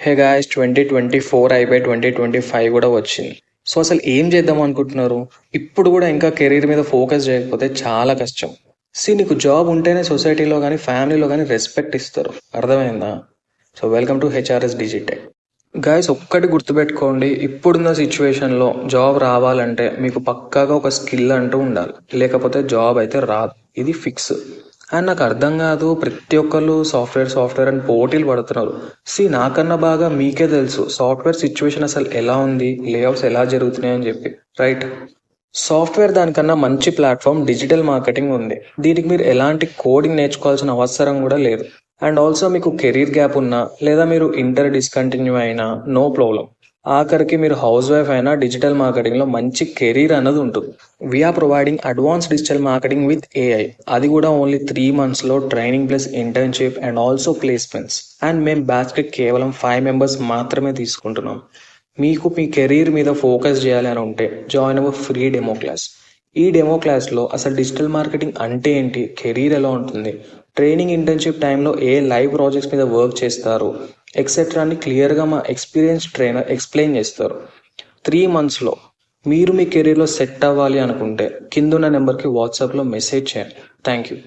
Hey guys 2024 అయిపోయి 2025 కూడా వచ్చింది. సో అసలు ఏం చేద్దాం అనుకుంటున్నారు? ఇప్పుడు కూడా ఇంకా కెరీర్ మీద ఫోకస్ చేయకపోతే చాలా కష్టం. నీకు జాబ్ ఉంటేనే సొసైటీలో కానీ ఫ్యామిలీలో కానీ రెస్పెక్ట్ ఇస్తారు. అర్థమైందా? So welcome to HRS Digitek. Guys ఒక్కటి గుర్తుపెట్టుకోండి, ఇప్పుడున్న సిచ్యువేషన్లో జాబ్ రావాలంటే మీకు పక్కాగా ఒక స్కిల్ అంటూ ఉండాలి, లేకపోతే జాబ్ అయితే రాదు. ఇది ఫిక్స్. అండ్ నాకు అర్థం కాదు, ప్రతి ఒక్కళ్ళు సాఫ్ట్వేర్ అని పోటీలు పడుతున్నారు. నాకన్నా బాగా మీకే తెలుసు సాఫ్ట్వేర్ సిచ్యువేషన్ అసలు ఎలా ఉంది, లేఅవుట్స్ ఎలా జరుగుతున్నాయి అని చెప్పి, రైట్? సాఫ్ట్వేర్ దానికన్నా మంచి ప్లాట్ఫామ్ డిజిటల్ మార్కెటింగ్ ఉంది. దీనికి మీరు ఎలాంటి కోడింగ్ నేర్చుకోవాల్సిన అవసరం కూడా లేదు. అండ్ ఆల్సో మీకు కెరీర్ గ్యాప్ ఉన్నా లేదా మీరు ఇంటర్ డిస్కంటిన్యూ అయినా నో ప్రాబ్లం. ఆఖరికి మీరు హౌస్ వైఫ్ అయినా డిజిటల్ మార్కెటింగ్లో మంచి కెరీర్ అన్నది ఉంటుంది. We are providing advance digital marketing with AI. అది కూడా ఓన్లీ 3 monthsలో training plus internship and also placements. And మేము బ్యాచ్కి కేవలం 5 members మాత్రమే తీసుకుంటున్నాం. మీకు మీ కెరీర్ మీద ఫోకస్ చేయాలి అని ఉంటే జాయిన్ అవ్వ ఫ్రీ డెమో క్లాస్. ఈ డెమో క్లాస్లో అసలు డిజిటల్ మార్కెటింగ్ అంటే ఏంటి, కెరీర్ ఎలా ఉంటుంది, ట్రైనింగ్ ఇంటర్న్షిప్ టైంలో ఏ లైవ్ ప్రాజెక్ట్స్ మీద వర్క్ చేస్తారు, ఎక్సెట్రా అని క్లియర్గా మా ఎక్స్పీరియన్స్ ట్రైనర్ ఎక్స్ప్లెయిన్ చేస్తారు. 3 monthsలో మీరు మీ కెరీర్లో సెట్ అవ్వాలి అనుకుంటే కిందున్న నెంబర్కి వాట్సాప్లో మెసేజ్ చేయండి. Thank you.